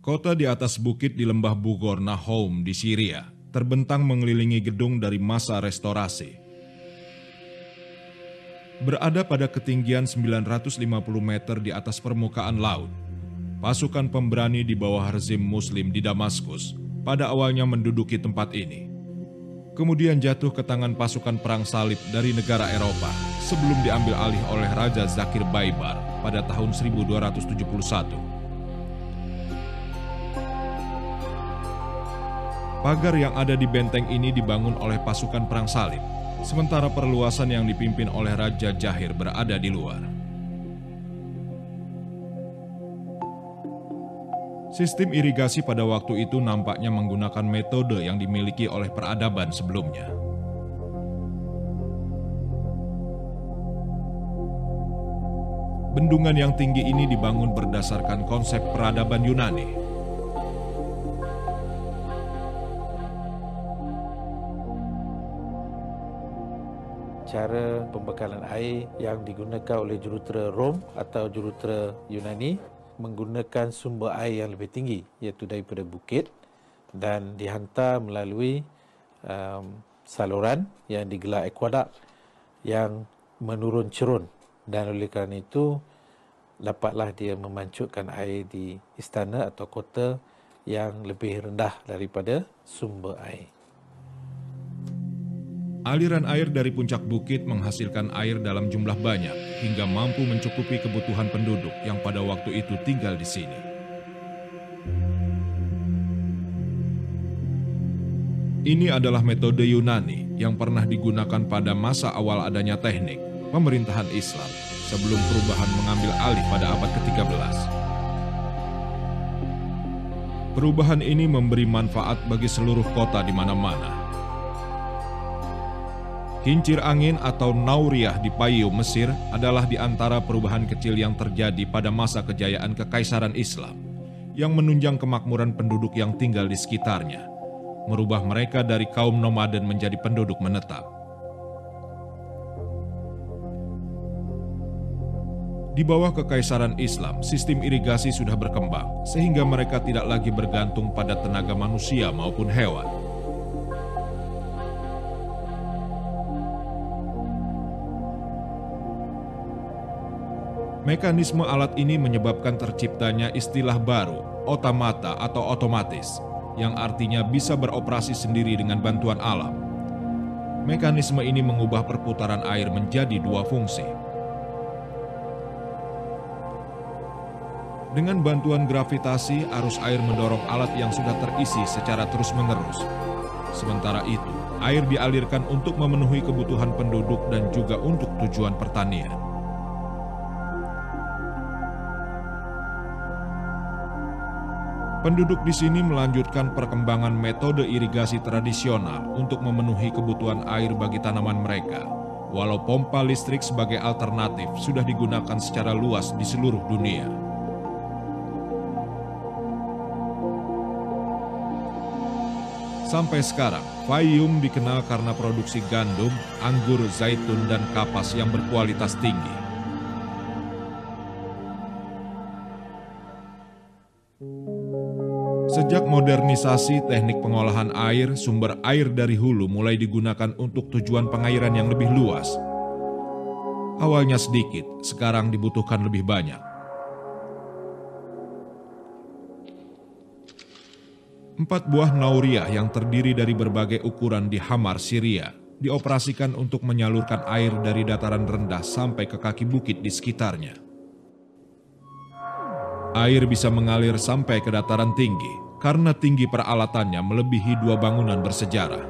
Kota di atas bukit di lembah Bugor Nahoum di Syria terbentang mengelilingi gedung dari masa restorasi. Berada pada ketinggian 950 meter di atas permukaan laut, pasukan pemberani di bawah rezim Muslim di Damaskus pada awalnya menduduki tempat ini. Kemudian jatuh ke tangan pasukan perang salib dari negara Eropa sebelum diambil alih oleh Raja Zakir Baibar pada tahun 1271. Pagar yang ada di benteng ini dibangun oleh pasukan perang salib, sementara perluasan yang dipimpin oleh Raja Jahir berada di luar. Sistem irigasi pada waktu itu nampaknya menggunakan metode yang dimiliki oleh peradaban sebelumnya. Bendungan yang tinggi ini dibangun berdasarkan konsep peradaban Yunani. Cara pembekalan air yang digunakan oleh jurutera Rom atau jurutera Yunani menggunakan sumber air yang lebih tinggi, iaitu daripada bukit, dan dihantar melalui saluran yang digelar aqueduct yang menurun cerun, dan oleh kerana itu dapatlah dia memancurkan air di istana atau kota yang lebih rendah daripada sumber air. Aliran air dari puncak bukit menghasilkan air dalam jumlah banyak hingga mampu mencukupi kebutuhan penduduk yang pada waktu itu tinggal di sini. Ini adalah metode Yunani yang pernah digunakan pada masa awal adanya teknik pemerintahan Islam sebelum perubahan mengambil alih pada abad ke-13. Perubahan ini memberi manfaat bagi seluruh kota di mana-mana. Kincir angin atau Nauriyah di Payum, Mesir adalah di antara perubahan kecil yang terjadi pada masa kejayaan Kekaisaran Islam yang menunjang kemakmuran penduduk yang tinggal di sekitarnya, merubah mereka dari kaum nomaden menjadi penduduk menetap. Di bawah Kekaisaran Islam, sistem irigasi sudah berkembang sehingga mereka tidak lagi bergantung pada tenaga manusia maupun hewan. Mekanisme alat ini menyebabkan terciptanya istilah baru, otomata atau otomatis, yang artinya bisa beroperasi sendiri dengan bantuan alam. Mekanisme ini mengubah perputaran air menjadi dua fungsi. Dengan bantuan gravitasi, arus air mendorong alat yang sudah terisi secara terus-menerus. Sementara itu, air dialirkan untuk memenuhi kebutuhan penduduk dan juga untuk tujuan pertanian. Penduduk di sini melanjutkan perkembangan metode irigasi tradisional untuk memenuhi kebutuhan air bagi tanaman mereka, walau pompa listrik sebagai alternatif sudah digunakan secara luas di seluruh dunia. Sampai sekarang, Fayum dikenal karena produksi gandum, anggur, zaitun, dan kapas yang berkualitas tinggi. Sejak modernisasi teknik pengolahan air, sumber air dari hulu mulai digunakan untuk tujuan pengairan yang lebih luas. Awalnya sedikit, sekarang dibutuhkan lebih banyak. 4 buah Nauriyah yang terdiri dari berbagai ukuran di Hamar, Syria, dioperasikan untuk menyalurkan air dari dataran rendah sampai ke kaki bukit di sekitarnya. Air bisa mengalir sampai ke dataran tinggi karena tinggi peralatannya melebihi 2 bangunan bersejarah.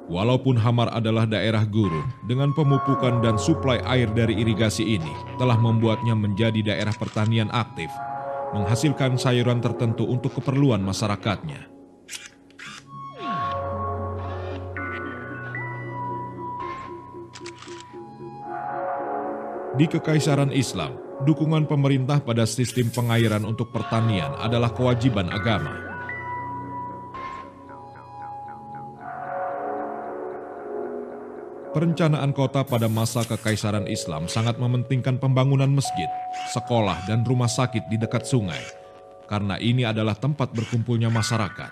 Walaupun Hamar adalah daerah gurun, dengan pemupukan dan suplai air dari irigasi ini telah membuatnya menjadi daerah pertanian aktif, menghasilkan sayuran tertentu untuk keperluan masyarakatnya. Di Kekaisaran Islam, dukungan pemerintah pada sistem pengairan untuk pertanian adalah kewajiban agama. Perencanaan kota pada masa Kekaisaran Islam sangat mementingkan pembangunan masjid, sekolah, dan rumah sakit di dekat sungai, karena ini adalah tempat berkumpulnya masyarakat.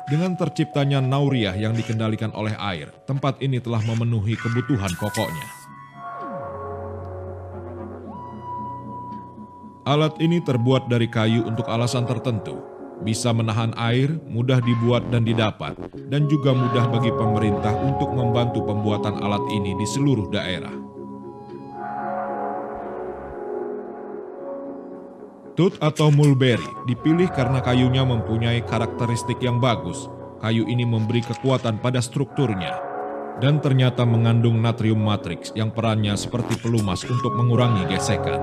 Dengan terciptanya Nauriah yang dikendalikan oleh air, tempat ini telah memenuhi kebutuhan pokoknya. Alat ini terbuat dari kayu untuk alasan tertentu, bisa menahan air, mudah dibuat dan didapat, dan juga mudah bagi pemerintah untuk membantu pembuatan alat ini di seluruh daerah. Tut atau mulberry dipilih karena kayunya mempunyai karakteristik yang bagus. Kayu ini memberi kekuatan pada strukturnya dan ternyata mengandung natrium matrix yang perannya seperti pelumas untuk mengurangi gesekan.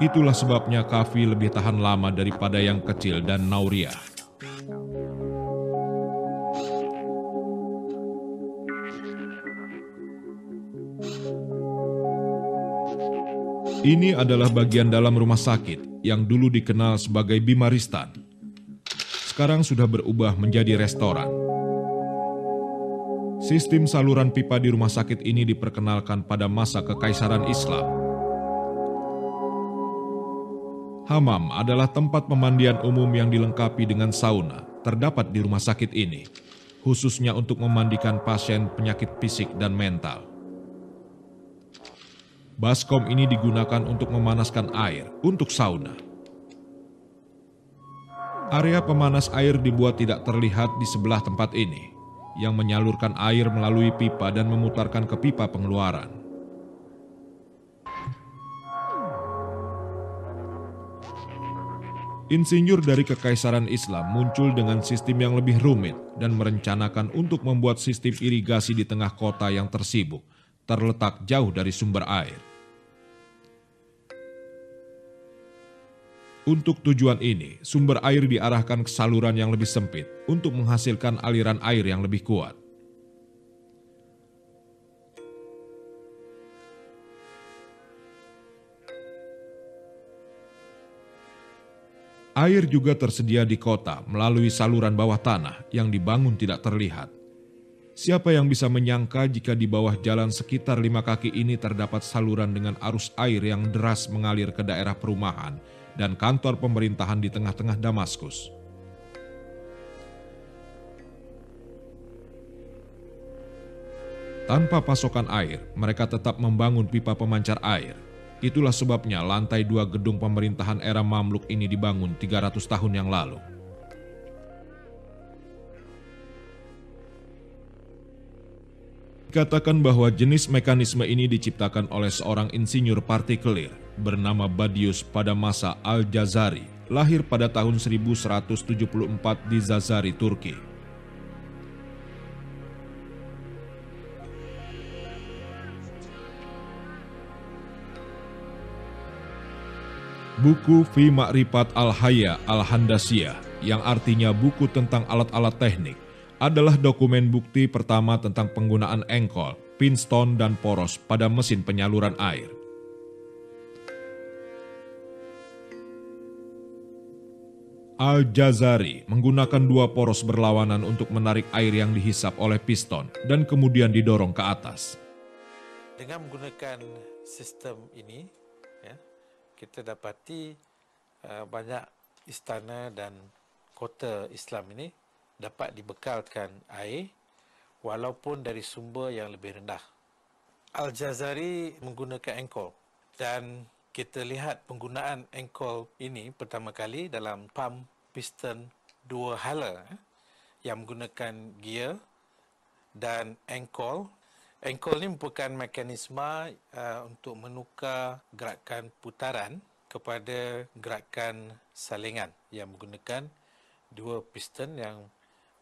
Itulah sebabnya Kafi lebih tahan lama daripada yang kecil dan Nauriah. Ini adalah bagian dalam rumah sakit yang dulu dikenal sebagai Bimaristan. Sekarang sudah berubah menjadi restoran. Sistem saluran pipa di rumah sakit ini diperkenalkan pada masa Kekaisaran Islam. Hammam adalah tempat pemandian umum yang dilengkapi dengan sauna, terdapat di rumah sakit ini, khususnya untuk memandikan pasien penyakit fisik dan mental. Baskom ini digunakan untuk memanaskan air untuk sauna. Area pemanas air dibuat tidak terlihat di sebelah tempat ini, yang menyalurkan air melalui pipa dan memutarkan ke pipa pengeluaran. Insinyur dari Kekaisaran Islam muncul dengan sistem yang lebih rumit dan merencanakan untuk membuat sistem irigasi di tengah kota yang tersibuk, terletak jauh dari sumber air. Untuk tujuan ini, sumber air diarahkan ke saluran yang lebih sempit untuk menghasilkan aliran air yang lebih kuat. Air juga tersedia di kota melalui saluran bawah tanah yang dibangun tidak terlihat. Siapa yang bisa menyangka jika di bawah jalan sekitar 5 kaki ini terdapat saluran dengan arus air yang deras mengalir ke daerah perumahan dan kantor pemerintahan di tengah-tengah Damaskus. Tanpa pasokan air, mereka tetap membangun pipa pemancar air. Itulah sebabnya lantai 2 gedung pemerintahan era Mamluk ini dibangun 300 tahun yang lalu. Dikatakan bahwa jenis mekanisme ini diciptakan oleh seorang insinyur partikelir bernama Badius pada masa Al-Jazari, lahir pada tahun 1174 di Zazari, Turki. Buku Fi Ma'rifat Al-Hayya Al-Handasiyah, yang artinya buku tentang alat-alat teknik, adalah dokumen bukti pertama tentang penggunaan engkol, piston, dan poros pada mesin penyaluran air. Al-Jazari menggunakan 2 poros berlawanan untuk menarik air yang dihisap oleh piston dan kemudian didorong ke atas. Dengan menggunakan sistem ini, ya, kita dapati banyak istana dan kota Islam ini dapat dibekalkan air walaupun dari sumber yang lebih rendah. Al-Jazari menggunakan engkol dan kita lihat penggunaan engkol ini pertama kali dalam pump piston 2 hala yang menggunakan gear dan engkol. Engkol ini merupakan mekanisme untuk menukar gerakan putaran kepada gerakan salingan yang menggunakan 2 piston yang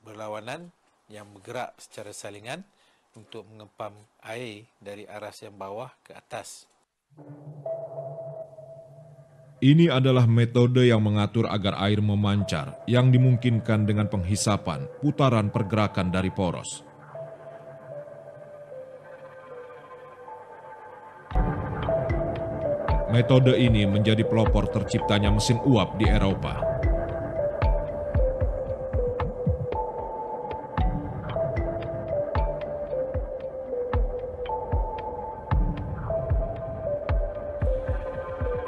berlawanan yang bergerak secara salingan untuk mengempam air dari aras yang bawah ke atas. Ini adalah metode yang mengatur agar air memancar yang dimungkinkan dengan penghisapan putaran pergerakan dari poros. Metode ini menjadi pelopor terciptanya mesin uap di Eropa.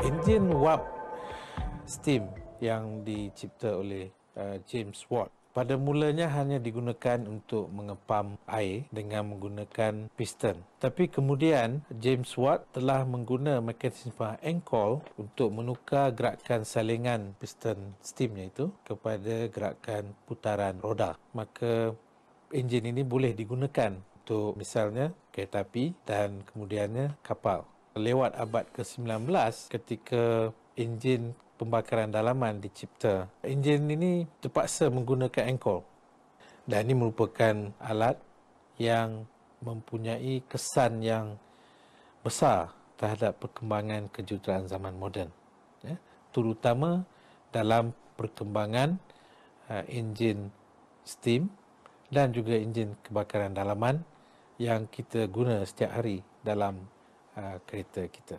Enjin warp steam yang dicipta oleh James Watt pada mulanya hanya digunakan untuk mengepam air dengan menggunakan piston. Tapi kemudian James Watt telah menggunakan mekanisme Encol untuk menukar gerakan salingan piston steamnya itu kepada gerakan putaran roda. Maka enjin ini boleh digunakan untuk misalnya kereta api dan kemudiannya kapal. Lewat abad ke-19 ketika enjin pembakaran dalaman dicipta, enjin ini terpaksa menggunakan Encol. Dan ini merupakan alat yang mempunyai kesan yang besar terhadap perkembangan kejuruteraan zaman moden. Ya, terutama dalam perkembangan enjin steam dan juga enjin kebakaran dalaman yang kita guna setiap hari dalam kereta kita.